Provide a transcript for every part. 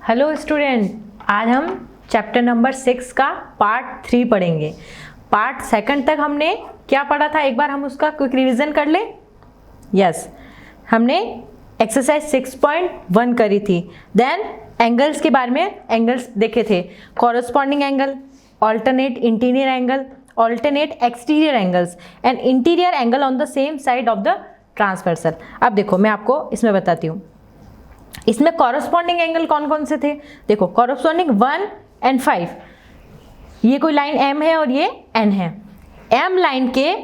Hello student, आज हम chapter number 6 का पार्ट 3 पढ़ेंगे। पार्ट 2 तक हमने क्या पढ़ा था, एक बार हम उसका क्विक रिवीजन कर ले। यस, हमने एक्सरसाइज 6.1 करी थी। देन एंगल्स के बारे में एंगल्स देखे थे, corresponding angle, alternate interior angle, alternate exterior angles and interior angle on the same side of the transversal. अब देखो मैं आपको इसमें बताती हूँ, इसमें कॉरस्पॉन्डिंग एंगल कौन कौन से थे। देखो कॉरस्पॉन्डिंग 1 और 5, ये कोई लाइन M है और ये N है। M लाइन के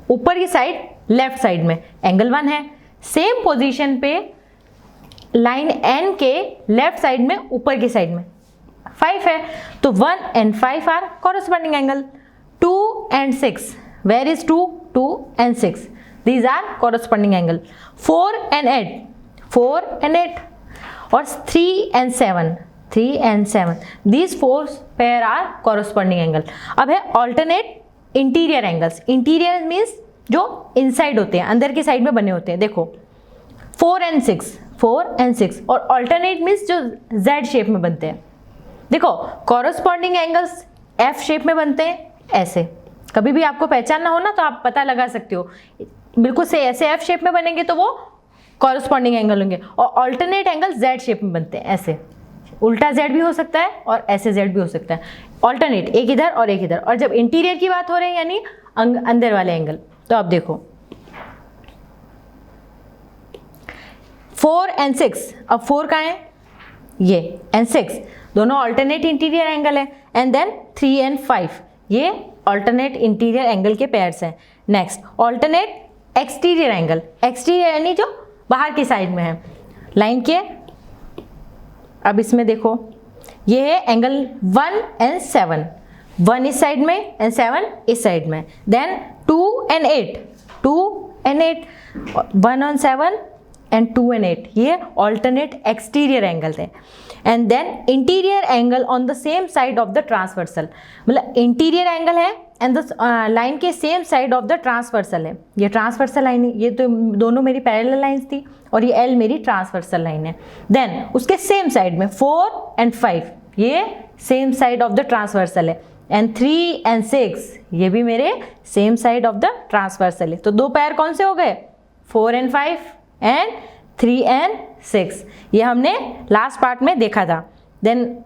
ऊपर की साइड लेफ्ट साइड में एंगल 1 है, सेम पोजीशन पे लाइन N के लेफ्ट साइड में ऊपर की साइड में 5 है, तो 1 और 5 आर कॉरस्पॉन्डिंग एंगल। 2 और 6, वेयर इज 2 और 6, दीज आर कॉरस्पॉन्डिंग एंगल। 4 और 8, 4 और 8, और 3 और 7, 3 और 7, these 4 pair are corresponding angle। अब है alternate interior angles। interior means जो inside होते हैं, अंदर की साइड में बने होते हैं। देखो 4 और 6, 4 और 6, और alternate means जो Z शेप में बनते हैं। देखो corresponding angles F शेप में बनते हैं, ऐसे। कभी भी आपको पहचानना हो ना तो आप पता लगा सकते हो, बिल्कुल से ऐसे F शेप में बनेंगे तो वो कॉरस्पॉन्डिंग एंगल होंगे, और अल्टरनेट एंगल जेड शेप में बनते हैं, ऐसे। उल्टा जेड भी हो सकता है और ऐसे जेड भी हो सकता है। अल्टरनेट, एक इधर और एक इधर। और जब इंटीरियर की बात हो रही है यानी अंदर वाले एंगल, तो आप देखो 4 और 6, अब 4 कहाँ है, ये, एंड 6 दोनों अल्टरनेट इंटीरियर एंगल है। एंड देन 3 और 5, ये अल्टरनेट इंटीरियर एंगल के पेयर्स हैं। Next alternate exterior angle, exterior यानी जो बाहर की साइड में है लाइन के। अब इसमें देखो ये है एंगल 1 और 7, 1 इस साइड में एंड 7 इस साइड में। देन 2 और 8, 2 और 8, 1 और 7 एंड 2 और 8, ये ऑल्टरनेट एक्सटीरियर एंगल थे। And then interior angle on the same side of the transversal, मतलब इंटीरियर एंगल है एंड द लाइन के same side of the transversal है। ये ट्रांसवर्सल लाइन है, ये तो दोनों मेरी पैरेलल लाइंस थी, और ये L मेरी ट्रांसवर्सल लाइन है। देन उसके सेम साइड में 4 और 5, ये same side of the transversal है। एंड 3 और 6, ये भी मेरे same side of the transversal है। तो दो पैर कौन से हो गए, 4 और 5 एंड 3 और 6। ये हमने लास्ट पार्ट में देखा था। देन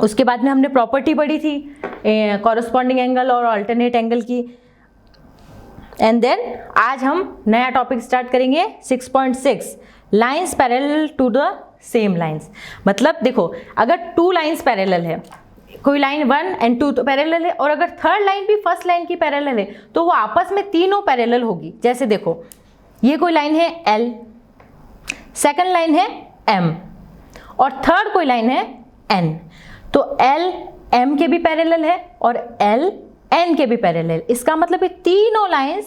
उसके बाद में हमने प्रॉपर्टी पढ़ी थी कॉरस्पॉन्डिंग एंगल और अल्टरनेट एंगल की। एंड देन आज हम नया टॉपिक स्टार्ट करेंगे 6.6, lines parallel to the same lines. मतलब देखो अगर 2 लाइंस पैरेलल है, कोई लाइन 1 और 2 तो पैरेलल है, और अगर थर्ड लाइन भी फर्स्ट लाइन की पैरेलल है तो वो आपस में तीनों पैरेलल होगी। जैसे देखो ये कोई लाइन है L, सेकंड लाइन है M, और थर्ड कोई लाइन है N, तो L M के भी पैरेलल है और L N के भी पैरेलल है। इसका मतलब ये तीनों लाइंस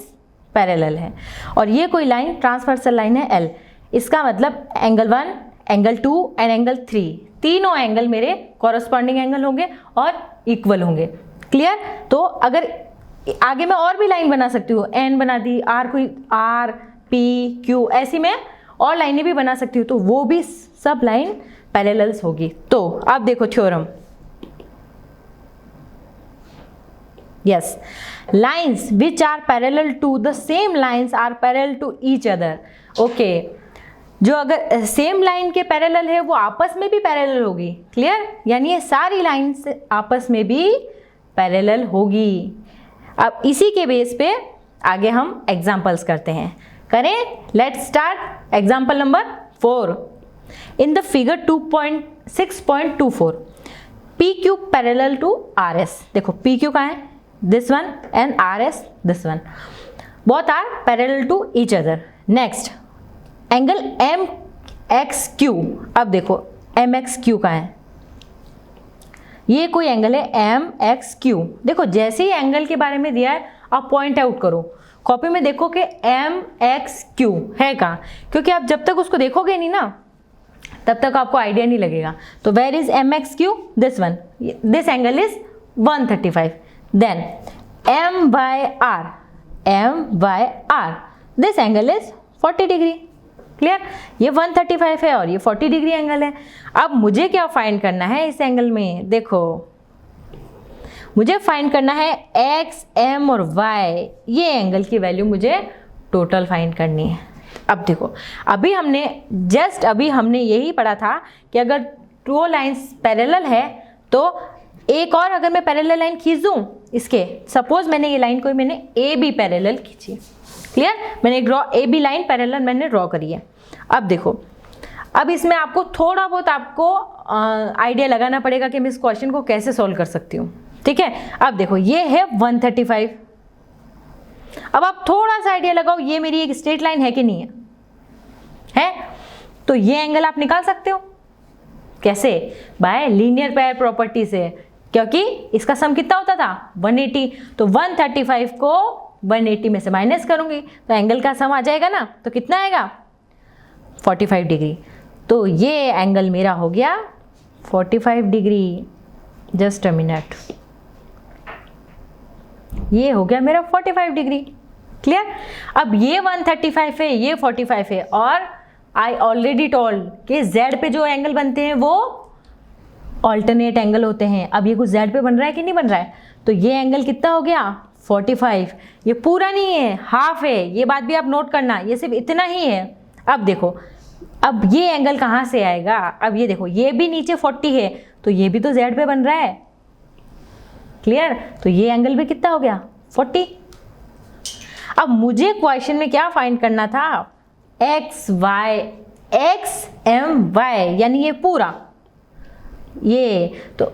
पैरेलल है। और ये कोई लाइन ट्रांसवर्सल लाइन है L, इसका मतलब एंगल 1, एंगल 2 एंड एंगल 3, तीनों एंगल मेरे कॉरस्पॉन्डिंग एंगल होंगे और इक्वल होंगे। क्लियर। तो अगर आगे मैं और भी लाइन बना सकती हूँ, N बना दी, R कोई R P Q, ऐसी मैं और लाइनें भी बना सकती हूँ, तो वो भी सब लाइन पैरेलल्स होगी। तो अब देखो theorem, yes, lines which are parallel to the same lines are parallel to each other. Okay, जो अगर सेम लाइन के पैरेलल है वो आपस में भी पैरेलल होगी। क्लियर, यानी ये सारी लाइंस आपस में भी पैरेलल होगी। अब इसी के बेस पे आगे हम एग्जांपल्स करते हैं। करें, let's start. Example number 4, in the figure 2.6.24, PQ parallel to RS। देखो PQ कहाँ है, this one, and RS this one, both are parallel to each other. Next angle MXQ। अब देखो MXQ कहाँ है, ये कोई एंगल है MXQ। देखो जैसे ही एंगल के बारे में दिया है आप पॉइंट आउट करो, कॉपी में देखो कि MXQ है कहाँ, क्योंकि आप जब तक उसको देखोगे नहीं ना तब तक आपको आइडिया नहीं लगेगा। तो where is MXQ, this one, this angle is 135। Then MYR, this angle is 40 degree. Clear? ये 135 है और ये 40 डिग्री एंगल है। अब मुझे क्या फाइंड करना है इस एंगल में? देखो मुझे फाइंड करना है एक्स, एम और वाई, ये एंगल की वैल्यू मुझे टोटल फाइंड करनी है। अब देखो अभी हमने यही पढ़ा था कि अगर दो लाइंस पैरेलल है तो एक और अगर मैं पैरेलल लाइन खींच दूं इसके, सपोज मैंने ये लाइन कोई मैंने ए बी पैरेलल खींची, क्लियर? मैंने ए बी लाइन पैरेलल मैंने ड्रॉ करी है। अब देखो अब इसमें आपको थोड़ा बहुत आपको आइडिया लगाना पड़ेगा कि मैं इस क्वेश्चन को कैसे सॉल्व कर सकती हूँ, ठीक है? अब देखो ये है 135। अब आप थोड़ा सा आइडिया लगाओ, ये मेरी एक स्ट्रेट लाइन है कि नहीं है? तो ये एंगल आप निकाल सकते हो। कैसे? बाय लीनियर पेयर प्रॉपर्टी से, क्योंकि इसका सम कितना होता था 180, तो 135 को 180 में से माइनस करूंगी तो एंगल का सम आ जाएगा ना, तो कितना आएगा 45 डिग्री। तो ये एंगल मेरा हो गया 45 डिग्री। जस्ट अ मिनट, ये हो गया मेरा 45 डिग्री। क्लियर? अब ये 135 है, ये 45 है, और आई ऑलरेडी टोल्ड कि Z पे जो एंगल बनते हैं वो ऑल्टरनेट एंगल होते हैं। अब ये कुछ Z पे बन रहा है कि नहीं बन रहा है? तो ये एंगल कितना हो गया 45। ये पूरा नहीं है, हाफ है, ये बात भी आप नोट करना, ये सिर्फ इतना ही है। अब देखो अब ये एंगल कहाँ से आएगा? अब ये देखो ये भी नीचे 40 है तो ये भी तो Z पे बन रहा है, क्लियर? तो ये एंगल भी कितना हो गया 40। अब मुझे क्वेश्चन में क्या फाइंड करना था? एक्स एम वाई, यानी ये पूरा, ये तो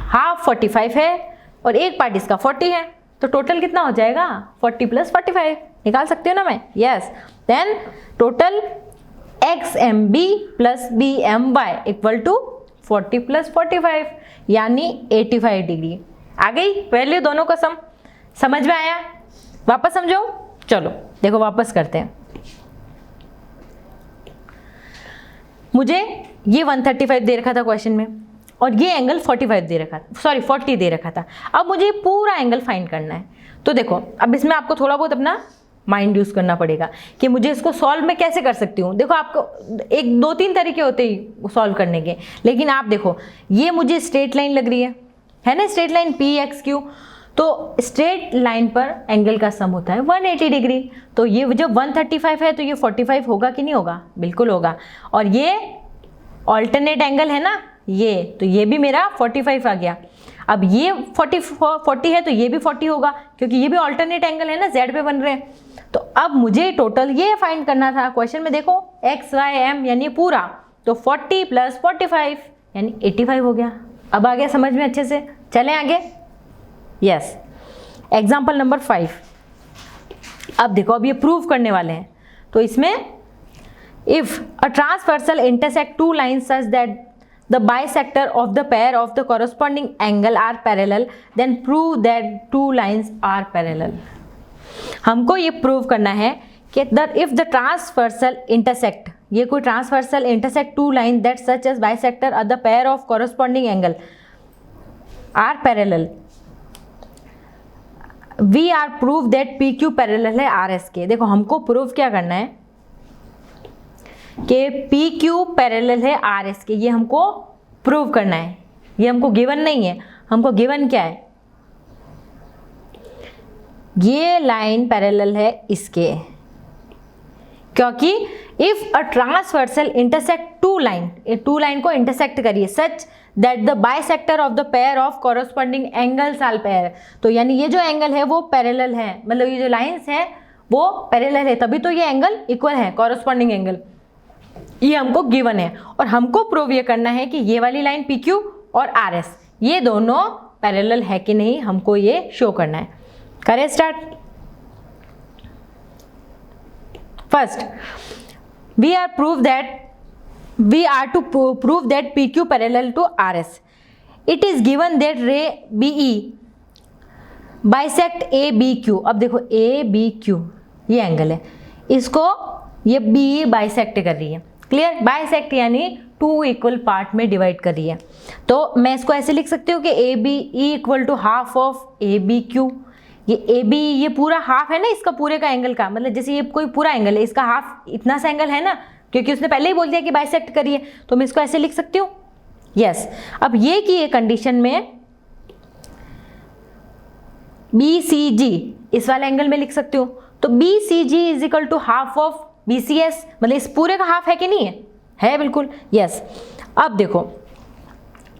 हाफ 45 है और एक पार्ट इसका 40 है, तो टोटल कितना हो जाएगा 40 प्लस 45। निकाल सकते हो ना मैं? Yes. Then total X M B plus B M Y equal to 40 plus 45 यानी 85 डिग्री। आ गई वैल्यू दोनों का सम? समझ में आया? वापस समझो। चलो देखो वापस करते हैं। मुझे ये 135 दे रखा था क्वेश्चन में और ये एंगल 45 दे रखा था, सॉरी 40 दे रखा था। अब मुझे पूरा एंगल फाइंड करना है। तो देखो अब इसमें आपको थोड़ा बहुत अपना माइंड यूज करना पड़ेगा कि मुझे इसको सॉल्व में कैसे कर सकती हूँ। देखो आपको एक 2-3 तरीके होते ही सॉल्व करने के, लेकिन आप देखो ये मुझे स्ट्रेट लाइन लग रही है ना, straight line P x Q. तो स्ट्रेट लाइन पर एंगल का सम होता है 180 डिग्री। तो ये जब 135 है तो ये 45 होगा कि नहीं होगा? बिल्कुल होगा। और ये ऑल्टरनेट एंगल है ना ये, तो ये भी मेरा 45 आ गया। अब ये 40 है तो ये भी 40 होगा, क्योंकि ये भी ऑल्टरनेट एंगल है ना, Z पे बन रहे हैं। तो अब मुझे टोटल ये फाइंड करना था। क्वेश्चन में देखो एक्स वाई एम यानी पूरा, तो 40 प्लस 45 यानी 85 हो गया। अब आ गया समझ में अच्छे से? चलें आगे। Yes, example number 5। अब देखो अब ये प्रूव करने वाले हैं। तो इसमें if a transversal intersect two lines such that the bisector of the pair of the corresponding angle are parallel, then prove that two lines are parallel. हमको ये प्रूव करना है कि if the transversal intersect, ये कोई transversal intersect two lines that such as bisector of the pair of corresponding angle are parallel, we are prove that PQ parallel है RS के। देखो हमको प्रूव क्या करना है कि पी क्यू पैरेलल है आर एस के, ये हमको प्रूव करना है। ये हमको गिवन नहीं है, हमको गिवन क्या है? ये लाइन पैरेलल है इसके, क्योंकि if a transversal intersect two line को इंटरसेक्ट करिए such that the bisector of the pair of corresponding angles are pair. तो यानी ये जो एंगल है वो पैरेलल है, मतलब ये जो लाइंस है वो पैरेलल है, तभी तो ये एंगल इक्वल है, कॉरस्पॉन्डिंग एंगल। ये हमको गिवन है और हमको प्रूव ये करना है कि ये वाली लाइन पी क्यू और आर एस ये दोनों पैरेलल है कि नहीं, हमको ये शो करना है। करें start. First we are to prove that P Q parallel to R S. It is given that ray B E bisect A B Q. अब देखो ए बी क्यू ये एंगल है, इसको ये बी बाइसेक्ट कर रही है, क्लियर? बाइसेक्ट यानी टू इक्वल पार्ट में डिवाइड कर रही है। तो मैं इसको ऐसे लिख सकती हूँ कि A B E equal to half of A B Q. ये ए बी ये पूरा हाफ है ना इसका पूरे का एंगल का, मतलब जैसे ये कोई पूरा एंगल है, इसका हाफ इतना सा एंगल है ना, क्योंकि उसने पहले ही बोल दिया कि बाइसेक्ट करिए, तो मैं इसको ऐसे लिख सकती हूँ। यस, अब ये की ये कंडीशन में BCG इस वाले एंगल में लिख सकती हूँ, तो BCG is equal to half of BCS, मतलब इस पूरे का हाफ है कि नहीं है? है बिल्कुल। यस, अब देखो,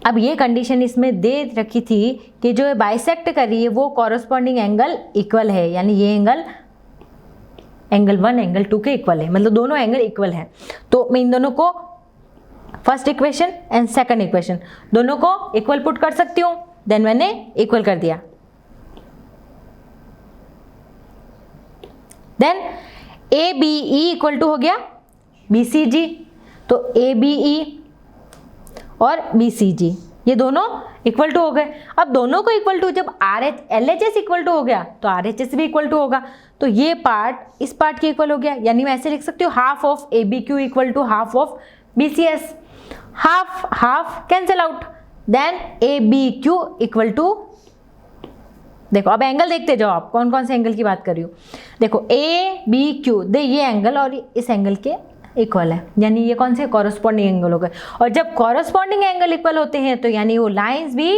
अब ये कंडीशन इसमें दे रखी थी कि जो बाइसेक्ट कर रही है वो कॉरस्पॉन्डिंग एंगल इक्वल है, यानी ये एंगल एंगल 1 एंगल 2 के इक्वल है, मतलब दोनों एंगल इक्वल है। तो मैं इन दोनों को first equation and second equation दोनों को इक्वल पुट कर सकती हूँ, देन मैंने इक्वल कर दिया। देन ABE इक्वल टू हो गया BCG, तो ABE और BCG ये दोनों इक्वल टू हो गए। अब दोनों को इक्वल टू, जब LHS इक्वल टू हो गया तो RHS भी इक्वल टू होगा, तो ये पार्ट इस पार्ट के इक्वल हो गया, यानी मैं ऐसे लिख सकती हूँ half of ABQ equal to half of BCS, half half cancel out, then ABQ equal to, देखो अब एंगल देखते जाओ आप कौन कौन से एंगल की बात कर रही हूँ। देखो ABQ दे ये एंगल और इस एंगल के इक्वल है, यानी ये कौन से कॉरस्पॉन्डिंग एंगल हो गए। और जब कॉरस्पॉन्डिंग एंगल इक्वल होते हैं तो यानी वो लाइंस भी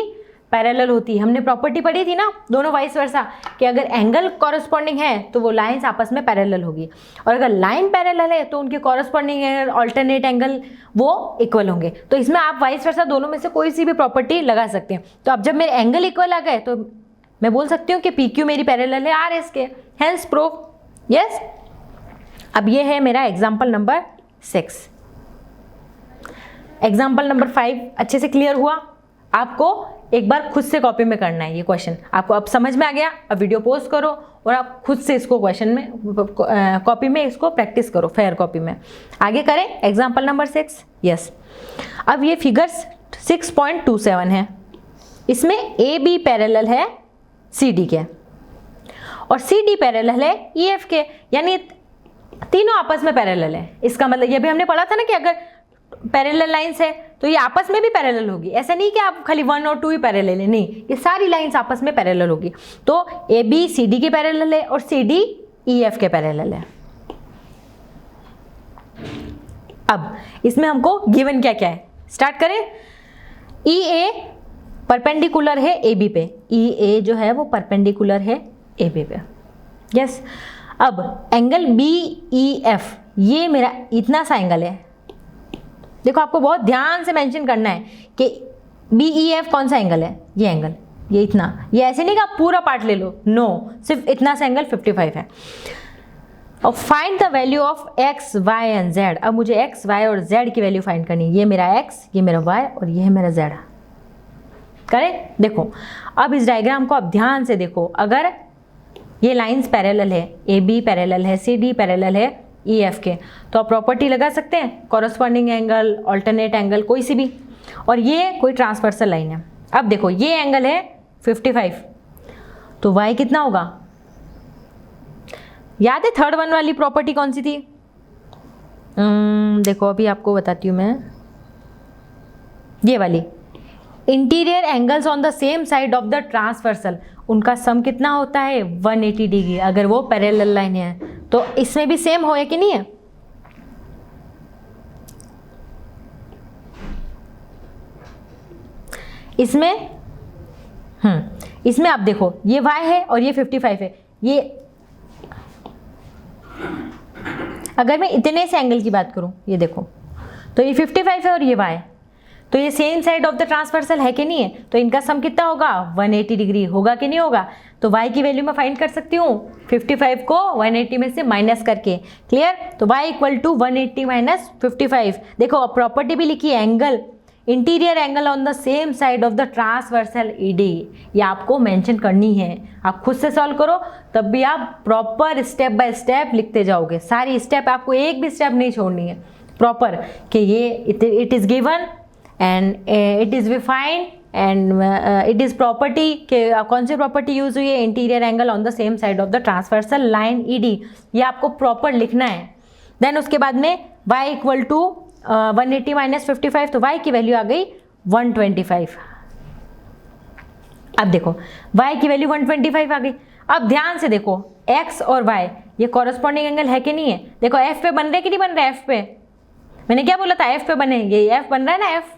पैरेलल होती है। हमने प्रॉपर्टी पढ़ी थी ना दोनों वाइस वर्सा, कि अगर एंगल कॉरस्पॉन्डिंग है तो वो लाइंस आपस में पैरेलल होगी, और अगर लाइन पैरेलल है तो उनके कॉरस्पॉन्डिंग एंगल ऑल्टरनेट एंगल वो इक्वल होंगे। तो इसमें आप वाइस वर्सा दोनों में से कोई सी भी प्रॉपर्टी लगा सकते हैं। तो अब जब मेरे एंगल इक्वल आ गए तो मैं बोल सकती हूँ कि PQ मेरी पैरेलल है RS के, हेंस प्रूफ। यस, अब ये है मेरा एग्जाम्पल नंबर 6। एग्जाम्पल नंबर 5 अच्छे से क्लियर हुआ? आपको एक बार खुद से कॉपी में करना है ये क्वेश्चन, आपको अब समझ में आ गया। अब वीडियो पॉज करो और आप खुद से इसको क्वेश्चन में कॉपी में इसको प्रैक्टिस करो, फेयर कॉपी में। आगे करें एग्जाम्पल नंबर 6। यस, अब ये फिगर्स 6.27 है, इसमें AB पैरेलल है CD के और CD पैरेलल है EF के, यानी तीनों आपस में पैरेलल है। इसका मतलब ये भी हमने पढ़ा था ना कि अगर पैरेलल लाइंस है तो ये आपस में भी पैरेलल होगी। ऐसा नहीं कि आप खाली 1 और 2 ही पैरेलल है, नहीं, ये सारी लाइंस आपस में पैरेलल होगी। तो AB CD के पैरेलल है और CD EF के पैरेलल है। अब इसमें हमको गिवन क्या क्या है, स्टार्ट करें। EA परपेंडिकुलर है AB पे, EA जो है वो परपेंडिकुलर है AB पे। यस, अब एंगल BEF ये मेरा इतना सा एंगल है। देखो आपको बहुत ध्यान से मेंशन करना है कि BEF कौन सा एंगल है, ये एंगल, ये इतना, ये ऐसे नहीं कि आप पूरा पार्ट ले लो, नो, सिर्फ इतना सा एंगल 55 है। और find the value of X, Y and Z। अब मुझे X, Y और Z की वैल्यू फाइंड करनी है। ये मेरा X, ये मेरा Y और ये है मेरा Z। करें? देखो अब इस डायग्राम को आप ध्यान से देखो। अगर ये लाइंस पैरेलल है, AB पैरेलल है, CD पैरेलल है EF के, तो आप प्रॉपर्टी लगा सकते हैं, कॉरस्पॉन्डिंग एंगल, ऑल्टरनेट एंगल, कोई सी भी। और ये कोई ट्रांसवर्सल लाइन है। अब देखो ये एंगल है 55, तो Y कितना होगा? याद है थर्ड वन वाली प्रॉपर्टी कौन सी थी? देखो अभी आपको बताती हूँ मैं, ये वाली, interior angles on the same side of the transversal, उनका सम कितना होता है? 180 डिग्री, अगर वो पैरेलल लाइन है। तो इसमें भी सेम हो है कि नहीं है? इसमें आप देखो ये Y है और ये 55 है। ये अगर मैं इतने से एंगल की बात करूं, ये देखो, तो ये 55 है और ये Y, तो ये same side of the transversal है कि नहीं है? तो इनका सम कितना होगा? 180 डिग्री होगा कि नहीं होगा? तो Y की वैल्यू मैं फाइंड कर सकती हूँ 55 को 180 में से माइनस करके। क्लियर? तो Y इक्वल टू 180 माइनस 55। देखो अब प्रॉपर्टी भी लिखी है, angle, interior angle on the same side of the transversal ED, ये आपको मेंशन करनी है। आप खुद से सॉल्व करो, तब भी आप प्रॉपर स्टेप बाय स्टेप लिखते जाओगे। सारी स्टेप, आपको एक भी स्टेप नहीं छोड़नी है, प्रॉपर, कि ये it is given and it is we find and it is property, के कौन सी प्रॉपर्टी यूज हुई है? Interior angle on the same side of the transversal line ED, ये आपको प्रॉपर लिखना है। देन उसके बाद में y इक्वल टू 180 माइनस 55, तो y की वैल्यू आ गई 125। अब देखो y की वैल्यू 125 आ गई। अब ध्यान से देखो x और y ये कॉरस्पॉन्डिंग एंगल है कि नहीं है? देखो f पे बन रहे कि नहीं बन रहे? f पे मैंने क्या बोला था, एफ पे बने, ये एफ बन रहा है ना एफ,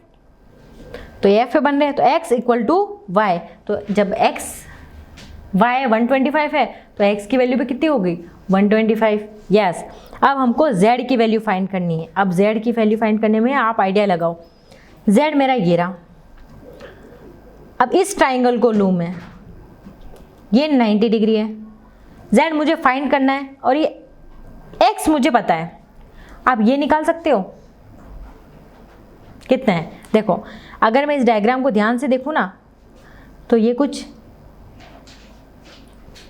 तो ये एफ पे बन रहे हैं, तो x इक्वल टू वाई, तो जब x y 125 है तो x की वैल्यू भी कितनी हो गई 125। यस, अब हमको z की वैल्यू फाइंड करनी है। अब z की वैल्यू फाइंड करने में आप आइडिया लगाओ, z मेरा ये रहा, अब इस ट्राइंगल को लूँ मैं, ये 90 डिग्री है, z मुझे फाइंड करना है और ये x मुझे पता है। आप ये निकाल सकते हो कितना है। देखो अगर मैं इस डायग्राम को ध्यान से देखूँ ना, तो ये कुछ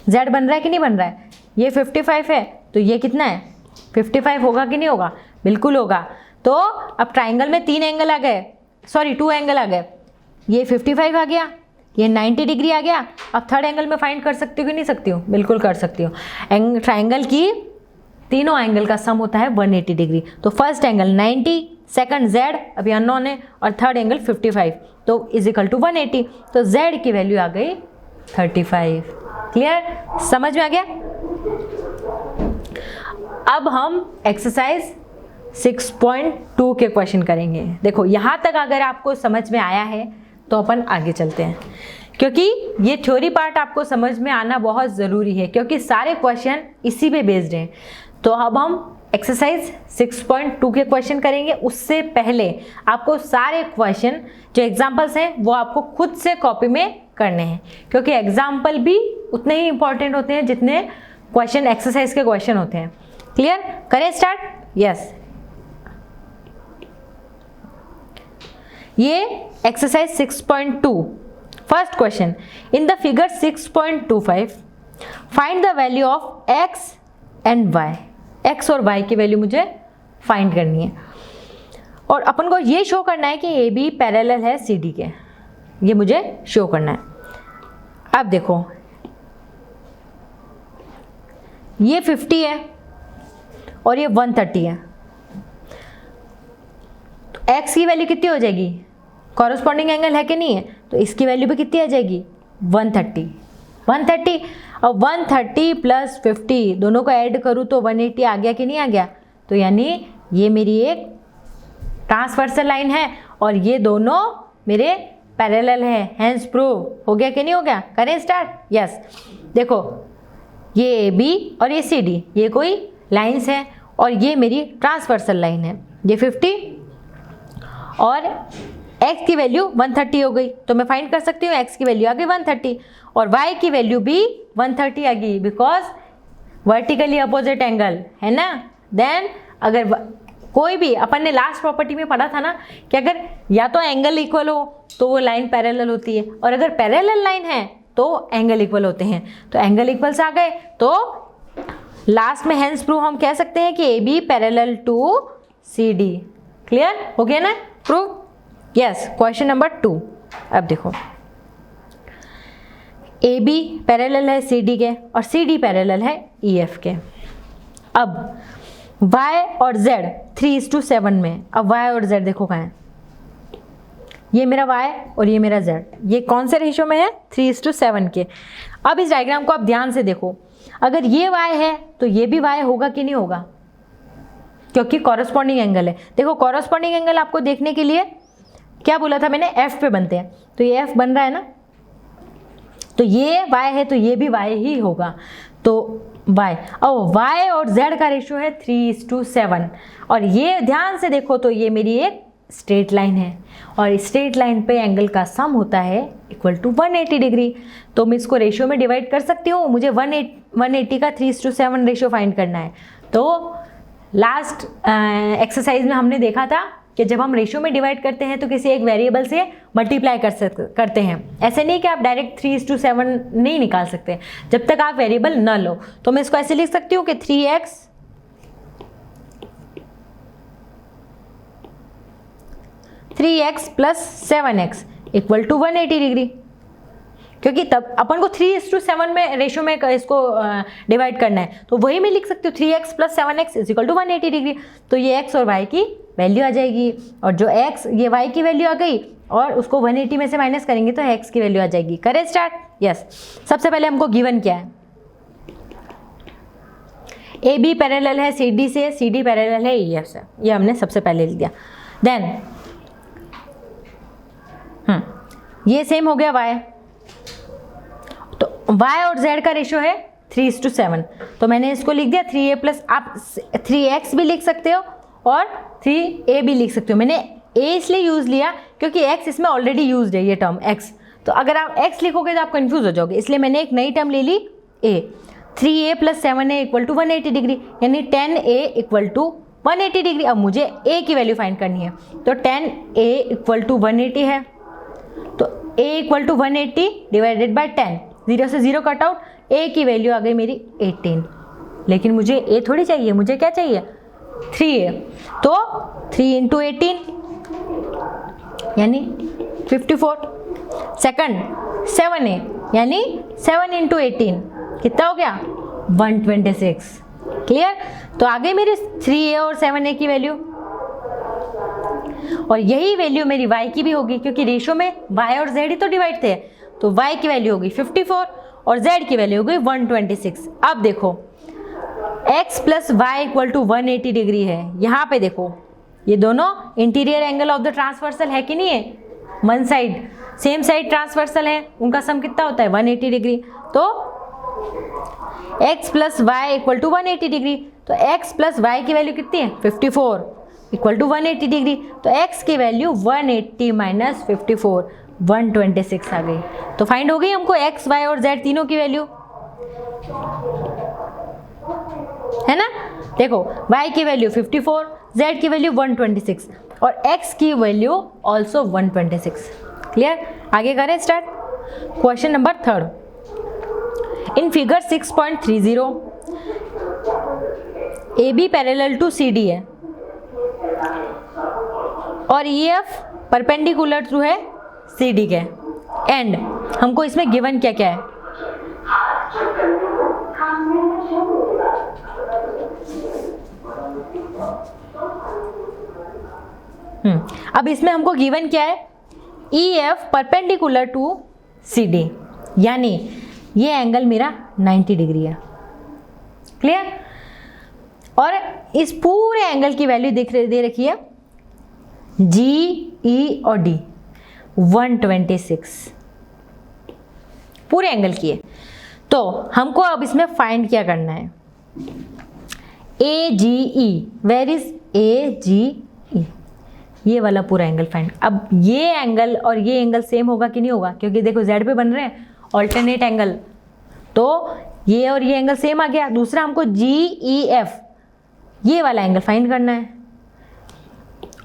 z बन रहा है कि नहीं बन रहा है, ये 55 है तो ये कितना है 55 होगा कि नहीं होगा, बिल्कुल होगा। तो अब ट्राइंगल में 3 एंगल आ गए, सॉरी 2 एंगल आ गए, ये 55 आ गया, ये 90 डिग्री आ गया। अब थर्ड एंगल में फाइंड कर सकती हूँ कि नहीं सकती हूँ, बिल्कुल कर सकती हूँ। ट्राइंगल की तीनों एंगल का सम होता है 180 डिग्री। तो फर्स्ट एंगल 90, सेकंड z अभी अननोन है, और थर्ड एंगल 55, तो इज इक्वल टू 180। तो z की वैल्यू आ गई 35। क्लियर, समझ में आ गया। अब हम एक्सरसाइज 6.2 के क्वेश्चन करेंगे। देखो यहाँ तक अगर आपको समझ में आया है तो अपन आगे चलते हैं, क्योंकि ये थ्योरी पार्ट आपको समझ में आना बहुत ज़रूरी है, क्योंकि सारे क्वेश्चन इसी पे बेस्ड हैं। तो अब हम एक्सरसाइज 6.2 के क्वेश्चन करेंगे। उससे पहले आपको सारे क्वेश्चन जो एग्जाम्पल्स हैं वो आपको खुद से कॉपी में करने हैं, क्योंकि एग्जाम्पल भी उतने ही इंपॉर्टेंट होते हैं जितने क्वेश्चन एक्सरसाइज के क्वेश्चन होते हैं। क्लियर, करें स्टार्ट। यस, ये exercise 6.2 first question, in the figure 6.25 find the value of x and y। x और y की वैल्यू मुझे फाइंड करनी है, और अपन को ये शो करना है कि ए बी पैरेलल है सी डी के, ये मुझे शो करना है। अब देखो ये 50 है और ये 130 है, तो x की वैल्यू कितनी हो जाएगी, कॉरस्पॉन्डिंग एंगल है कि नहीं है, तो इसकी वैल्यू भी कितनी आ जाएगी 130। अब 130 प्लस 50 दोनों को ऐड करूँ तो 180 आ गया कि नहीं आ गया, तो यानी ये मेरी एक ट्रांसवर्सल लाइन है और ये दोनों मेरे पैरेलल है, हेंस प्रूव हो गया कि नहीं हो गया। करें स्टार्ट। यस, देखो ये ए बी और ये सी डी, ये कोई लाइन्स है और ये मेरी ट्रांसवर्सल लाइन है, ये 50 और x की वैल्यू 130 हो गई, तो मैं फाइंड कर सकती हूँ x की वैल्यू आ गई 130 और y की वैल्यू भी 130 आ गई, बिकॉज वर्टिकली अपोजिट एंगल है ना। देन अगर कोई भी, अपन ने लास्ट प्रॉपर्टी में पढ़ा था ना कि अगर या तो एंगल इक्वल हो तो वो लाइन पैरेलल होती है, और अगर पैरेलल लाइन है तो एंगल इक्वल होते हैं। तो एंगल इक्वल्स आ गए, तो लास्ट में हेंस प्रूव हम कह सकते हैं कि A B parallel to C D. Clear हो गया ना प्रूव। Yes, question number 2। अब देखो ए बी पैरेलल है सी डी के और सी डी पैरेलल है ई एफ के। अब y और z 3:7 में, अब y और z देखो कहाँ है, ये मेरा y और ये मेरा z, ये कौन से रेशियो में है 3:7 के। अब इस डायग्राम को आप ध्यान से देखो, अगर ये y है तो ये भी y होगा कि नहीं होगा, क्योंकि कॉरस्पॉन्डिंग एंगल है। देखो कॉरस्पॉन्डिंग एंगल आपको देखने के लिए क्या बोला था मैंने, f पे बनते हैं, तो ये f बन रहा है ना, तो ये y है तो ये भी y ही होगा, तो y। अब y और z का रेशियो है 3:7 और ये ध्यान से देखो तो ये मेरी एक स्ट्रेट लाइन है और स्ट्रेट लाइन पे एंगल का सम होता है इक्वल टू 180 डिग्री। तो मैं इसको रेशियो में डिवाइड कर सकती हूँ, मुझे 180 का 3:7 रेशियो फाइंड करना है। तो लास्ट एक्सरसाइज में हमने देखा था कि जब हम रेशियो में डिवाइड करते हैं तो किसी एक वेरिएबल से मल्टीप्लाई करते हैं, ऐसे नहीं कि आप डायरेक्ट 3:7 नहीं निकाल सकते जब तक आप वेरिएबल न लो। तो मैं इसको ऐसे लिख सकती हूँ कि 3x plus 7x equal to 180 degree, क्योंकि तब अपन को 3:7 में रेशियो में इसको डिवाइड करना है, तो वही मैं लिख सकती हूँ 3x plus 7x is equal to 180 degree. तो ये x और y की वैल्यू आ जाएगी, और जो x ये y की वैल्यू आ गई और उसको 180 में से माइनस करेंगे तो x की वैल्यू आ जाएगी। करें स्टार्ट। यस, सबसे पहले हमको गिवन क्या है, ए बी पैरेलल है सी डी से, सी डी पैरेलल है ई एफ से, ये हमने सबसे पहले लिख दिया। देन ये सेम हो गया y, तो y और z का रेशियो है 3:7, तो मैंने इसको लिख दिया 3a प्लस, आप 3x भी लिख सकते हो और 3a भी लिख सकते हो। मैंने a इसलिए यूज लिया क्योंकि x इसमें ऑलरेडी यूज्ड है, ये टर्म x, तो अगर आप x लिखोगे तो आप कंफ्यूज हो जाओगे, इसलिए मैंने एक नई टर्म ले ली a। 3a plus 7a equal to 180 degree, यानी 10a इक्वल टू 180 डिग्री। अब मुझे a की वैल्यू फाइंड करनी है, तो 10a इक्वल टू 180 है, तो a equal to 180 divided by 10, 0 से 0 कट आउट, a की वैल्यू आ गई मेरी 18। लेकिन मुझे a थोड़ी चाहिए, मुझे क्या चाहिए 3a, तो 3 इंटू 18 यानी 54। सेकंड 7a यानी 7 इंटू 18 कितना हो गया 126। क्लियर, तो आ गई मेरी 3a और 7a की वैल्यू, और यही वैल्यू मेरी y की भी होगी क्योंकि रेशो में y और z ही तो डिवाइड थे, तो y की वैल्यू होगी 54 और z की वैल्यू होगी 126। अब देखो x plus Y equal to 180 degree है, यहाँ पे देखो ये दोनों interior angle of the transversal है कि नहीं है, one side same side transversal है, उनका सम कितना होता है 180 डिग्री, तो x plus Y equal to 180 degree, तो x प्लस वाई की वैल्यू कितनी है 54 इक्वल टू 180 डिग्री, तो x की वैल्यू 180 माइनस 54 126 आ गई। तो फाइंड हो गई हमको x, y और z तीनों की वैल्यू, है ना। देखो y की वैल्यू 54, z की वैल्यू 126 और x की वैल्यू ऑल्सो 126। क्लियर, आगे करें start. Question number 3 in figure 6.30 AB parallel to CD है और EF परपेंडिकुलर थ्रू है CD के, एंड हमको इसमें गिवन क्या क्या है, अब इसमें हमको गिवन क्या है EF परपेंडिकुलर टू CD, यानी ये एंगल मेरा 90 डिग्री है। क्लियर, और इस पूरे एंगल की वैल्यू दे रखी है G, E और D 126 पूरे एंगल की है। तो हमको अब इसमें फाइंड क्या करना है, AGE, वेयर इज AGE, ये वाला पूरा एंगल फाइंड। अब ये एंगल और ये एंगल सेम होगा कि नहीं होगा, क्योंकि देखो Z पे बन रहे हैं ऑल्टरनेट एंगल, तो ये और ये एंगल सेम आ गया। दूसरा हमको GEF ये वाला एंगल फाइंड करना है,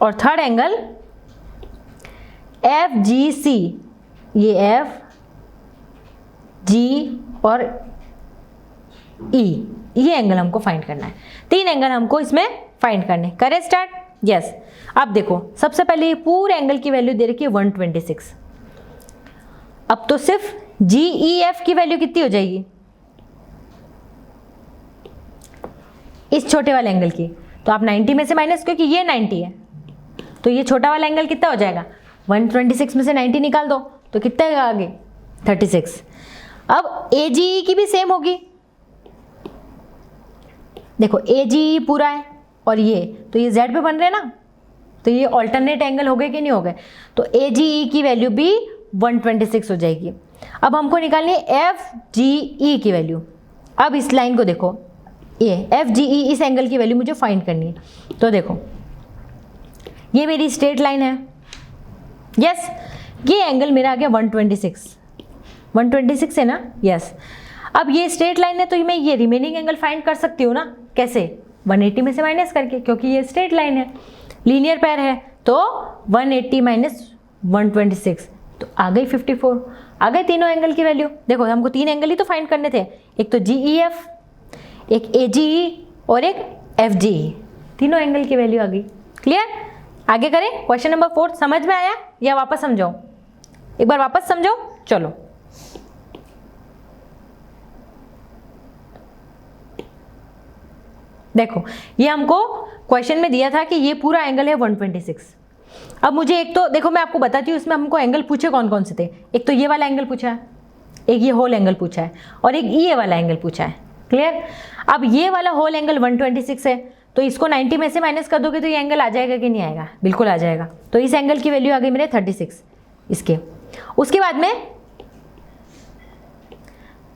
और थर्ड एंगल FGC, ये F, G और E, ये एंगल हमको फाइंड करना है। 3 एंगल हमको इसमें फाइंड करने। करें स्टार्ट, यस। अब देखो सबसे पहले ये पूरे एंगल की वैल्यू दे रखी है 126। अब तो सिर्फ GEF की वैल्यू कितनी हो जाएगी इस छोटे वाले एंगल की, तो आप 90 में से माइनस, क्योंकि ये 90 है तो ये छोटा वाला एंगल कितना हो जाएगा 126 में से 90 निकाल दो तो कितना है आगे 36। अब AGE की भी सेम होगी, देखो AGE पूरा है और ये तो ये Z पे बन रहे हैं ना, तो ये ऑल्टरनेट एंगल हो गए कि नहीं हो गए, तो AGE की वैल्यू भी 126 हो जाएगी। अब हमको निकालनी है FGE की वैल्यू। अब इस लाइन को देखो, ये FGE इस एंगल की वैल्यू मुझे फाइंड करनी है। तो देखो ये मेरी स्ट्रेट लाइन है, यस, ये एंगल मेरा आ गया 126 है ना, यस। अब ये स्ट्रेट लाइन है तो मैं ये रिमेनिंग एंगल फाइंड कर सकती हूँ ना, कैसे 180 में से माइनस करके, क्योंकि ये स्ट्रेट लाइन है, लीनियर पेयर है, तो 180 माइनस 126 तो आ गई 54। आ गए तीनों एंगल की वैल्यू। देखो हमको 3 एंगल ही तो फाइंड करने थे, एक तो GEF, एक AGE और एक FGE, तीनों एंगल की वैल्यू आ गई। क्लियर, आगे करें क्वेश्चन नंबर 4। समझ में आया या वापस समझाओ, एक बार वापस समझो, चलो। देखो ये हमको क्वेश्चन में दिया था कि ये पूरा एंगल है 126। अब मुझे एक तो देखो मैं आपको बताती हूँ इसमें हमको एंगल पूछे कौन कौन से थे। एक तो ये वाला एंगल पूछा है, एक ये होल एंगल पूछा है और एक ये वाला एंगल पूछा है। क्लियर, अब ये वाला होल एंगल 126 है, तो इसको 90 में से माइनस कर दोगे तो ये एंगल आ जाएगा कि नहीं आएगा? बिल्कुल आ जाएगा। तो इस एंगल की वैल्यू आ गई मेरे 36 इसके। उसके बाद में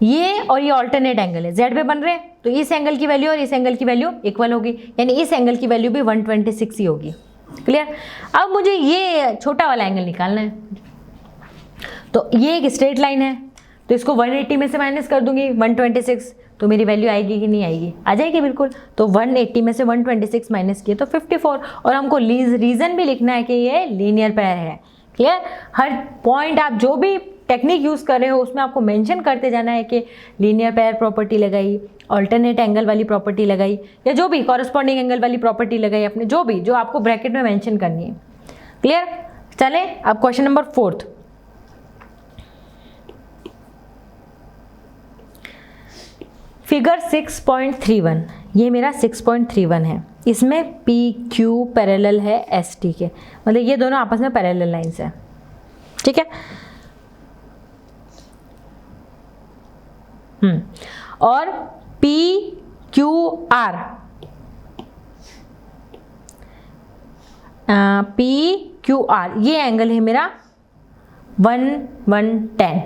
ये और ये ऑल्टरनेट एंगल है, जेड पे बन रहे हैं, तो इस एंगल की वैल्यू और इस एंगल की वैल्यू इक्वल होगी, यानी इस एंगल की वैल्यू भी 126 ही होगी। क्लियर? अब मुझे ये छोटा वाला एंगल निकालना है। तो ये एक स्ट्रेट लाइन है, तो इसको 180 में से माइनस कर दूंगी 126, तो मेरी वैल्यू आएगी कि नहीं आएगी? आ जाएगी बिल्कुल। तो 180 में से 126 माइनस किए तो 54, और हमको रीजन भी लिखना है कि ये लीनियर पेयर है। क्लियर? हर पॉइंट आप जो भी टेक्निक यूज़ कर रहे हो उसमें आपको मेंशन करते जाना है कि लीनियर पेयर प्रॉपर्टी लगाई, ऑल्टरनेट एंगल वाली प्रॉपर्टी लगाई, या जो भी कॉरस्पॉन्डिंग एंगल वाली प्रॉपर्टी लगाई अपने, जो आपको ब्रैकेट में मेंशन करनी है। क्लियर? चले अब क्वेश्चन नंबर 4। फिगर 6.31, ये मेरा 6.31 है। इसमें पी क्यू पैरेलल है एस टी के, मतलब ये दोनों आपस में पैरेलल लाइंस है। ठीक है? और पी क्यू आर, ये एंगल है मेरा 110।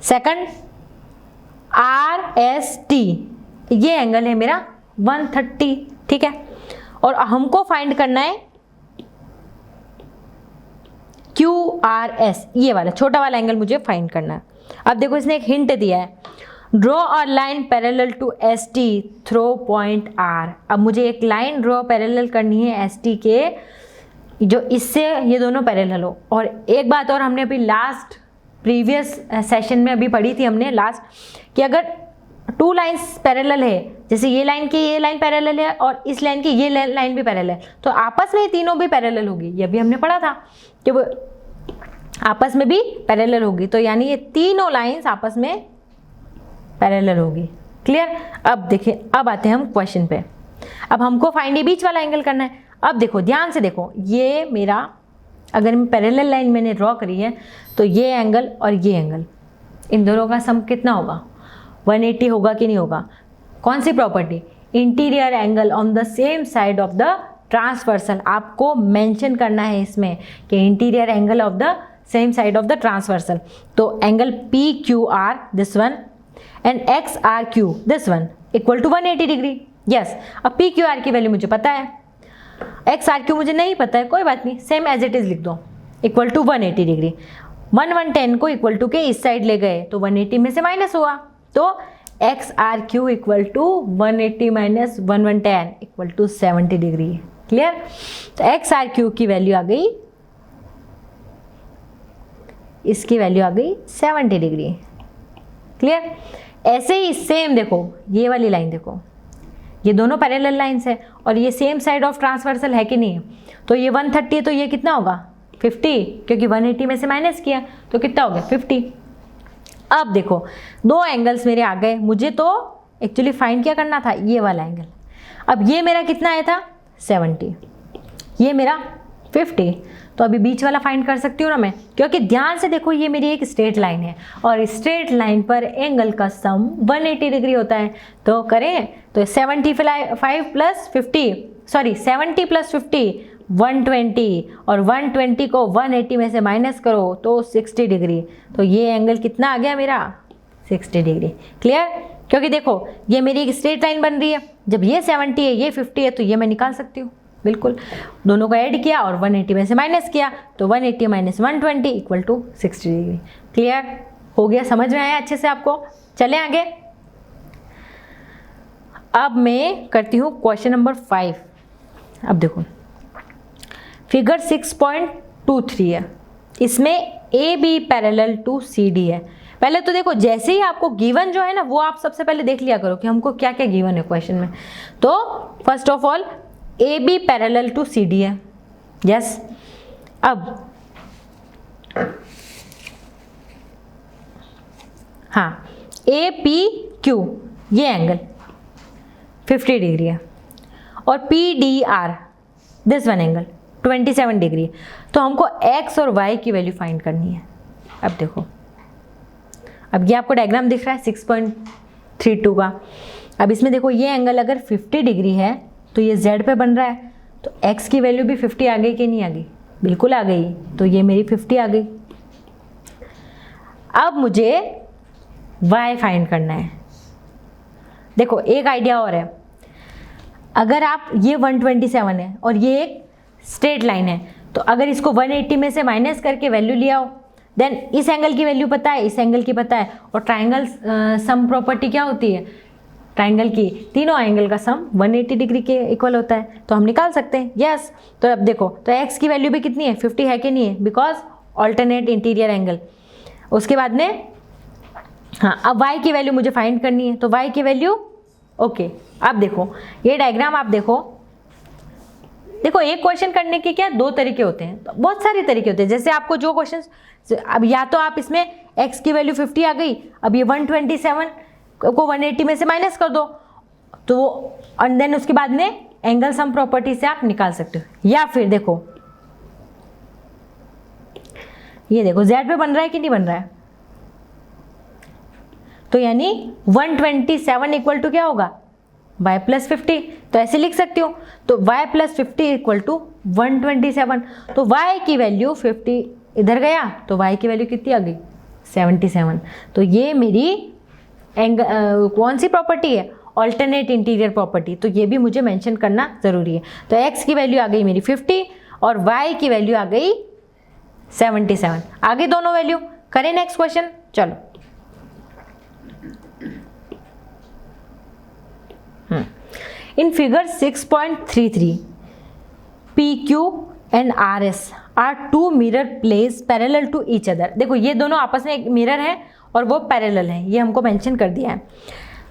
सेकंड आर एस टी, ये एंगल है मेरा 130। ठीक है? और हमको फाइंड करना है क्यू आर एस, ये वाला छोटा वाला एंगल मुझे फाइंड करना है। अब देखो इसने एक हिंट दिया है, draw a line parallel to S T through point R. अब मुझे एक लाइन ड्रॉ पैरेलल करनी है एस टी के, जो इससे ये दोनों पैरेलल हो। और एक बात और हमने अभी लास्ट प्रीवियस सेशन में अभी पढ़ी थी हमने लास्ट, कि अगर टू लाइंस पैरेलल है, जैसे ये लाइन की ये लाइन पैरेलल है और इस लाइन की ये लाइन भी पैरेलल है, तो आपस में ये तीनों भी पैरेलल होगी। ये भी हमने पढ़ा था कि वो आपस में भी पैरेलल होगी, तो यानी ये तीनों लाइंस आपस में पैरेलल होगी। क्लियर? अब देखिए, अब आते हैं हम क्वेश्चन पे। अब हमको फाइंड ये बीच वाला एंगल करना है। अब देखो ध्यान से देखो, ये मेरा अगर पैरेलल लाइन मैंने ड्रॉ करी है, तो ये एंगल और ये एंगल, इन दोनों का सम कितना होगा? 180 होगा कि नहीं होगा? कौन सी property? Interior angle on the same side of the transversal. आपको मेंशन करना है इसमें कि interior angle of the same side of the transversal. तो angle P Q R this one and X R Q this one equal to 180 degree. Yes, अब P Q R की value मुझे पता है, एक्स आर क्यू मुझे नहीं पता है, कोई बात नहीं, सेम एज इट इज लिख दो, इक्वल टू 180 डिग्री। 110 को इक्वल टू के इस साइड ले गए तो 180 में से माइनस हुआ, तो X R Q equal to 180 minus 110 equal to 70 degree. Clear? तो एक्स आर क्यू की वैल्यू आ गई, इसकी वैल्यू आ गई 70 डिग्री। क्लियर? ऐसे ही सेम देखो, ये वाली लाइन देखो, ये दोनों पैरेलल लाइंस है और ये सेम साइड ऑफ ट्रांसवर्सल है कि नहीं? तो ये 130 है, तो ये कितना होगा? 50, क्योंकि 180 में से माइनस किया तो कितना हो गया? 50। अब देखो दो एंगल्स मेरे आ गए, मुझे तो एक्चुअली फाइंड क्या करना था? ये वाला एंगल। अब ये मेरा कितना आया था? 70, ये मेरा 50, तो अभी बीच वाला फाइंड कर सकती हूँ ना मैं, क्योंकि ध्यान से देखो ये मेरी एक स्ट्रेट लाइन है और स्ट्रेट लाइन पर एंगल का सम 180 डिग्री होता है। तो करें तो 70 प्लस 50 120, और 120 को 180 में से माइनस करो तो 60 डिग्री। तो ये एंगल कितना आ गया मेरा? 60 डिग्री। क्लियर? क्योंकि देखो ये मेरी एक स्ट्रेट लाइन बन रही है, जब ये 70 है ये 50 है तो ये मैं निकाल सकती हूँ। बिल्कुल, दोनों को ऐड किया और 180 में से माइनस किया तो 180 minus 120 equal to 60 degree. Clear हो गया? समझ में आया अच्छे से आपको? चले आगे। अब मैं करती हूँ क्वेश्चन नंबर 5। अब देखो फिगर 6.23 है, इसमें A B parallel to C D है। पहले तो देखो जैसे ही आपको गिवन जो है ना वो आप सबसे पहले देख लिया करो कि हमको क्या क्या गिवन है क्वेश्चन में। तो first of all A B parallel to C D है। यस, अब हाँ, ए पी क्यू ये एंगल 50 डिग्री है और P D R this one angle 27 degree. तो हमको एक्स और वाई की वैल्यू फाइंड करनी है। अब देखो, अब ये आपको डायग्राम दिख रहा है 6.32 का। अब इसमें देखो ये एंगल अगर 50 डिग्री है तो ये z पे बन रहा है, तो x की वैल्यू भी 50 आ गई कि नहीं आ गई? बिल्कुल आ गई। तो ये मेरी 50 आ गई। अब मुझे y फाइंड करना है। देखो एक आइडिया और है, अगर आप ये 127 है और ये एक स्ट्रेट लाइन है, तो अगर इसको 180 में से माइनस करके वैल्यू लिया हो, देन इस एंगल की वैल्यू पता है, इस एंगल की पता है, और ट्राइंगल सम प्रॉपर्टी क्या होती है? ट्राइंगल की तीनों एंगल का सम 180 डिग्री के इक्वल होता है, तो हम निकाल सकते हैं। यस, तो अब देखो, तो x की वैल्यू भी कितनी है? 50 है कि नहीं है? Because alternate interior angle. उसके बाद में हाँ, अब y की वैल्यू मुझे फाइंड करनी है, तो y की वैल्यू ओके। अब देखो ये डायग्राम आप देखो एक क्वेश्चन करने के क्या दो तरीके होते हैं, तो बहुत सारे तरीके होते हैं। जैसे आपको जो क्वेश्चन, अब या तो आप इसमें x की वैल्यू 50 आ गई, अब ये 127 को 180 में से माइनस कर दो, तो और देन उसके बाद में एंगल सम प्रॉपर्टी से आप निकाल सकते हो। या फिर देखो ये देखो z पे बन रहा है कि नहीं बन रहा है, तो यानी 127 इक्वल टू क्या होगा? y plus 50। तो ऐसे लिख सकती हूँ, तो y प्लस 50 इक्वल टू 127। तो y की वैल्यू 50 इधर गया, तो y की वैल्यू कितनी आ गई? 77। तो ये मेरी कौन सी प्रॉपर्टी है? Alternate interior property. तो ये भी मुझे मेंशन करना ज़रूरी है। तो x की वैल्यू आ गई मेरी 50 और y की वैल्यू आ गई 77। आगे दोनों वैल्यू करें नेक्स्ट क्वेश्चन। चलो In figure 6.33, PQ and RS are two mirror placed parallel to each other। देखो ये दोनों आपस में एक मिरर है और वो पैरेलल है, ये हमको मेंशन कर दिया है।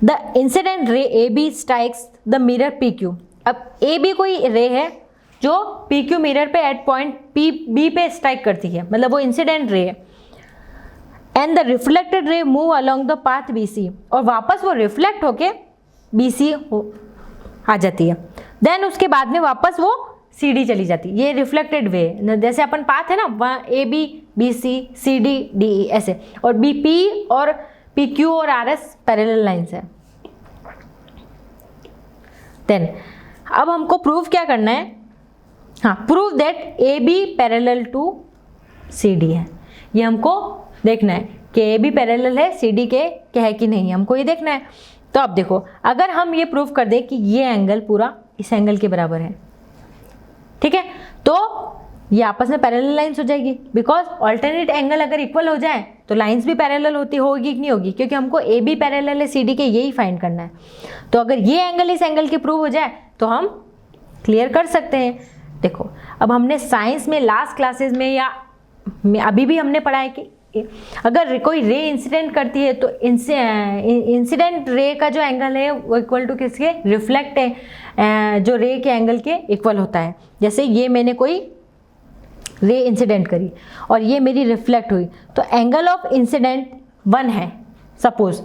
The incident ray AB strikes the mirror PQ। अब AB कोई रे है जो PQ मिरर पे एट पॉइंट B पे स्ट्राइक करती है, मतलब वो इंसिडेंट रे है। And the reflected ray move along the path BC, और वापस वो रिफ्लेक्ट होके BC आ जाती है। देन उसके बाद में वापस वो CD चली जाती है। ये रिफ्लेक्टेड वे, जैसे अपन पाथ है ना, वहाँ AB BC CD DE ऐसे, और BP और PQ और RS पैरेलल लाइंस है। देन अब हमको प्रूव क्या करना है? हाँ, prove that AB parallel to CD है। ये हमको देखना है कि AB पैरेलल है CD के है कि नहीं, हमको ये देखना है। तो अब देखो, अगर हम ये प्रूव कर दें कि ये एंगल पूरा इस एंगल के बराबर है, ठीक है, तो ये आपस में पैरेलल लाइंस हो जाएगी। बिकॉज ऑल्टरनेट एंगल अगर इक्वल हो जाए तो लाइंस भी पैरेलल होगी कि नहीं होगी, क्योंकि हमको AB पैरेलल है CD के, यही फाइंड करना है। तो अगर ये एंगल इस एंगल की प्रूव हो जाए तो हम क्लियर कर सकते हैं। देखो अब हमने साइंस में लास्ट क्लासेस में या अभी भी हमने पढ़ा है कि अगर कोई रे इंसिडेंट करती है तो इंसिडेंट रे का जो एंगल है वो इक्वल टू किसके? रिफ्लेक्ट है जो रे के एंगल के इक्वल होता है। जैसे ये मैंने कोई रे इंसिडेंट करी और ये मेरी रिफ्लेक्ट हुई, तो एंगल ऑफ इंसिडेंट 1 है सपोज,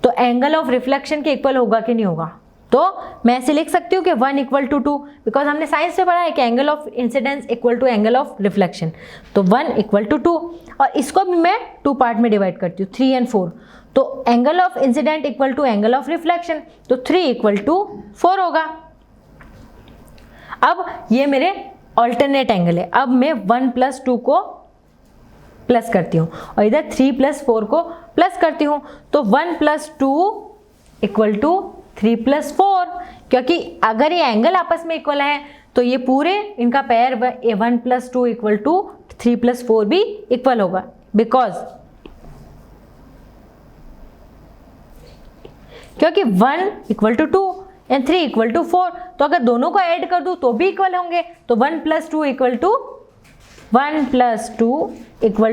तो एंगल ऑफ रिफ्लेक्शन के इक्वल होगा कि नहीं होगा? तो मैं ऐसे लिख सकती हूँ कि 1 इक्वल टू 2, बिकॉज हमने साइंस में पढ़ा है कि angle of incidence equal to angle of reflection. तो 1 इक्वल टू 2, और इसको भी मैं 2 पार्ट में डिवाइड करती हूँ, 3 and 4। तो angle of incident equal to angle of reflection, तो 3 इक्वल टू 4 होगा। अब ये मेरे ऑल्टरनेट एंगल है। अब मैं 1 + 2 को प्लस करती हूँ और इधर 3 + 4 को प्लस करती हूँ, तो 1 + 2 इक्वल टू 3 + 4, क्योंकि अगर ये एंगल आपस में इक्वल है तो ये पूरे इनका पेयर 1 + 2 इक्वल टू 3 + 4 भी इक्वल होगा, बिकॉज क्योंकि 1 equal to 2 and 3 equal to 4, तो अगर दोनों को ऐड कर दूं तो भी इक्वल होंगे। तो 1 + 2 इक्वल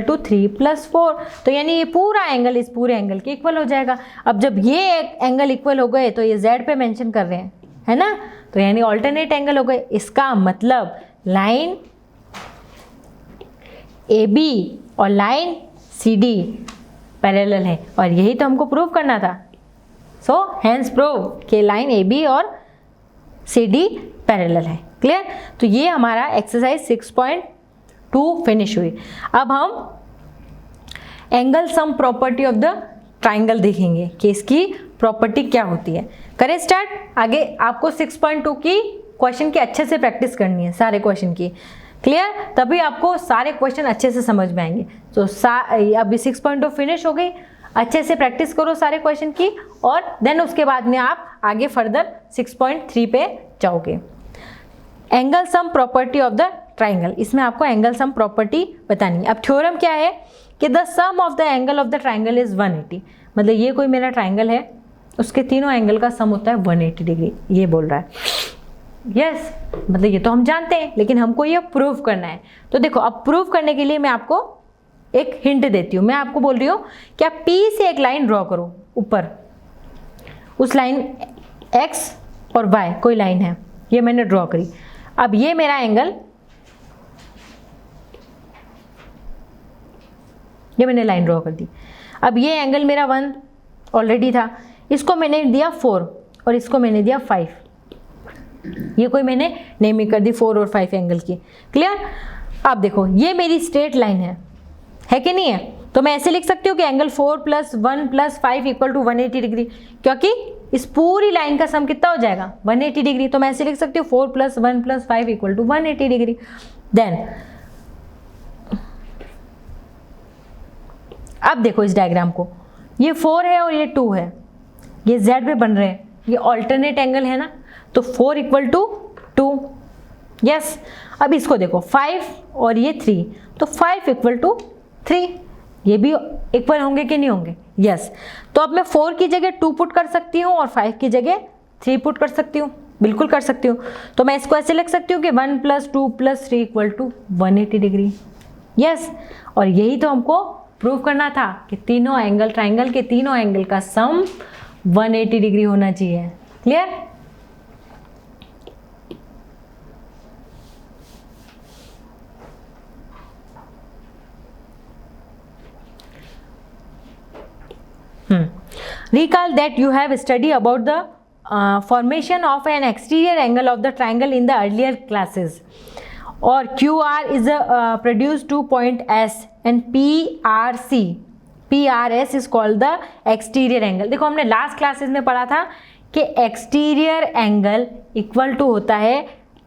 टू 3 + 4, तो यानी ये पूरा एंगल इस पूरे एंगल के इक्वल हो जाएगा। अब जब ये एंगल इक्वल हो गए तो ये Z पे मेंशन कर रहे हैं, है ना, तो यानी ऑल्टरनेट एंगल हो गए। इसका मतलब लाइन AB और लाइन CD पैरेलल है, और यही तो हमको प्रूव करना था। सो हेंस प्रूव कि लाइन AB और CD पैरेलल है। क्लियर? तो ये हमारा एक्सरसाइज 6.2 फिनिश हुई। अब हम angle sum property of the triangle देखेंगे कि इसकी प्रॉपर्टी क्या होती है। करें स्टार्ट। आगे आपको 6.2 की क्वेश्चन की अच्छे से प्रैक्टिस करनी है, सारे क्वेश्चन की, क्लियर, तभी आपको सारे क्वेश्चन अच्छे से समझ में आएंगे। तो अभी 6.2 फिनिश हो गई, अच्छे से प्रैक्टिस करो सारे क्वेश्चन की, और देन उसके बाद में आप आगे फर्दर 6.3 पे जाओगे। Angle sum property of the triangle, इसमें आपको एंगल सम प्रॉपर्टी बतानी है। अब थ्योरम क्या है कि the sum of the angle of the triangle is 180, मतलब ये कोई मेरा ट्राइंगल है, उसके तीनों एंगल का सम होता है 180 डिग्री, ये बोल रहा है। यस, मतलब ये तो हम जानते हैं, लेकिन हमको ये प्रूव करना है। तो देखो, अब प्रूव करने के लिए मैं आपको एक हिंट देती हूँ। मैं आपको बोल रही हूँ कि आप P से एक लाइन ड्रॉ करो ऊपर, उस लाइन X और Y कोई लाइन है, ये मैंने ड्रॉ करी। अब ये मेरा एंगल, ये मैंने लाइन ड्रॉ कर दी। अब ये एंगल मेरा 1 ऑलरेडी था, इसको मैंने दिया 4 और इसको मैंने दिया 5, ये कोई मैंने नेमिंग कर दी 4 और 5 एंगल की, क्लियर। अब देखो, ये मेरी स्ट्रेट लाइन है कि नहीं है? तो मैं ऐसे लिख सकती हूँ कि एंगल 4 + 1 + 5 = 180 डिग्री, क्योंकि इस पूरी लाइन का सम कितना हो जाएगा 180 डिग्री। तो मैं ऐसे लिख सकती हूँ 4 + 1 + 5 = 180 डिग्री। देन अब देखो इस डायग्राम को, ये 4 है और ये 2 है, ये Z पे बन रहे हैं, ये ऑल्टरनेट एंगल है ना, तो 4 = 2। यस, अब इसको देखो 5 और ये 3, तो 5 = 3, ये भी इक्वल होंगे कि नहीं होंगे? यस। तो अब मैं 4 की जगह 2 पुट कर सकती हूँ और 5 की जगह 3 पुट कर सकती हूँ, बिल्कुल कर सकती हूँ। तो मैं इसको ऐसे लिख सकती हूँ कि 1 + 2 + 3 = 180 डिग्री। यस, और यही तो हमको प्रूव करना था कि तीनों एंगल, ट्राइंगल के तीनों एंगल का सम 180 डिग्री होना चाहिए, clear. Recall that you have studied about the formation of an exterior angle of the triangle in the earlier classes. Or QR is produced to point S and PRS is called the exterior angle. देखो, हमने last classes में पढ़ा था कि exterior angle equal to होता है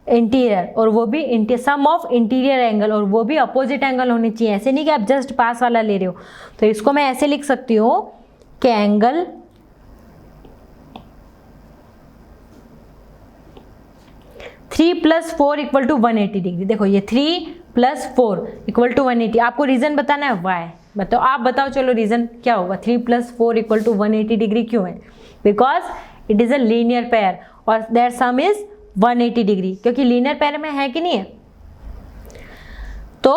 interior, और वो भी सम ऑफ इंटीरियर एंगल, और वो भी अपोजिट एंगल होनी चाहिए। ऐसे नहीं कि आप जस्ट पास वाला ले रहे हो। तो इसको मैं ऐसे लिख सकती हूँ कि एंगल 3 + 4 = 180 डिग्री। देखो, ये 3 + 4 = 180। आपको रीजन बताना है, वाई बताओ, आप बताओ, चलो रीजन क्या होगा? 3 + 4 = 180 डिग्री क्यों है? Because it is a linear pair और देयर सम इज 180 डिग्री, क्योंकि लीनियर पेयर में है कि नहीं है। तो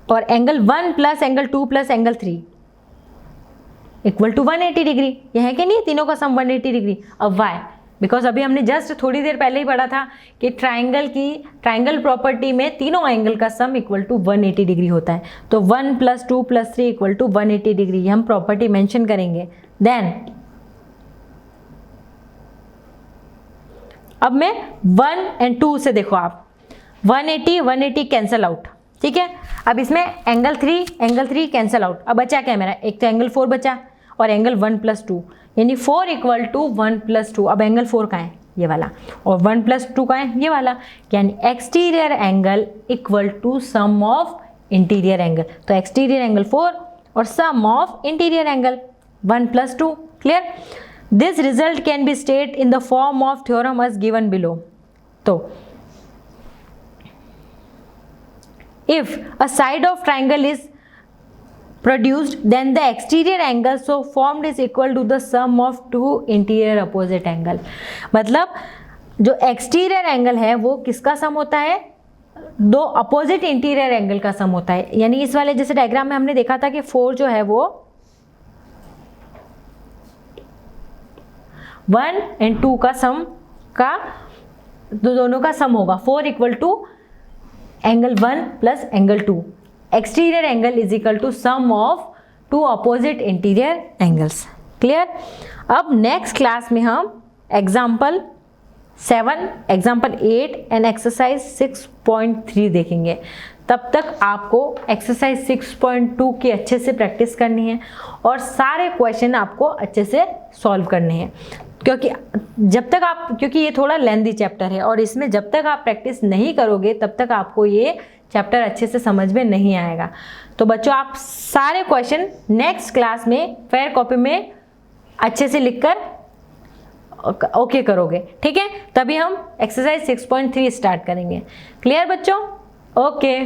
और एंगल 1 + एंगल 2 + एंगल 3 = 180 डिग्री, ये है कि नहीं? तीनों का सम 180 डिग्री। अब वाई? बिकॉज अभी हमने जस्ट थोड़ी देर पहले ही पढ़ा था कि ट्राइंगल प्रॉपर्टी में तीनों एंगल का सम = 180 डिग्री होता है। तो 1 + 2 + 3 = 180 डिग्री, ये हम प्रॉपर्टी मेंशन करेंगे। देन अब मैं 1 और 2 से देखो, आप 180 कैंसल आउट, ठीक है। अब इसमें एंगल 3 कैंसल आउट। अब बचा क्या मेरा? एक तो एंगल 4 बचा और एंगल 1 + 2, यानी 4 = 1 + 2। अब एंगल 4 का है ये वाला, और 1 + 2 का है ये वाला, यानी exterior angle = sum of interior angle. तो एक्सटीरियर एंगल 4 और sum of interior angle 1 + 2, clear. This result can be state in the form of theorem as given below. तो if a side of triangle is produced, then the exterior angle so formed is equal to the sum of two interior opposite angle। मतलब जो exterior angle है वो किसका सम होता है? दो opposite interior angle का सम होता है। यानी इस वाले जैसे डायग्राम में हमने देखा था कि 4 जो है वो 1 और 2 का सम का, दोनों का सम होगा। 4 = angle 1 + angle 2। Exterior angle = sum of 2 opposite interior angles, clear. अब नेक्स्ट क्लास में हम एग्जाम्पल 7, एग्जाम्पल 8 एंड एक्सरसाइज 6.3 देखेंगे। तब तक आपको एक्सरसाइज 6.2 की अच्छे से प्रैक्टिस करनी है और सारे क्वेश्चन आपको अच्छे से सॉल्व करने हैं, क्योंकि ये थोड़ा लेंथी चैप्टर है और इसमें जब तक आप प्रैक्टिस नहीं करोगे तब तक आपको ये चैप्टर अच्छे से समझ में नहीं आएगा। तो बच्चों, आप सारे क्वेश्चन नेक्स्ट क्लास में फेयर कॉपी में अच्छे से लिखकर ओके करोगे, ठीक है? तभी हम एक्सरसाइज 6.3 स्टार्ट करेंगे। क्लियर बच्चों? ओके।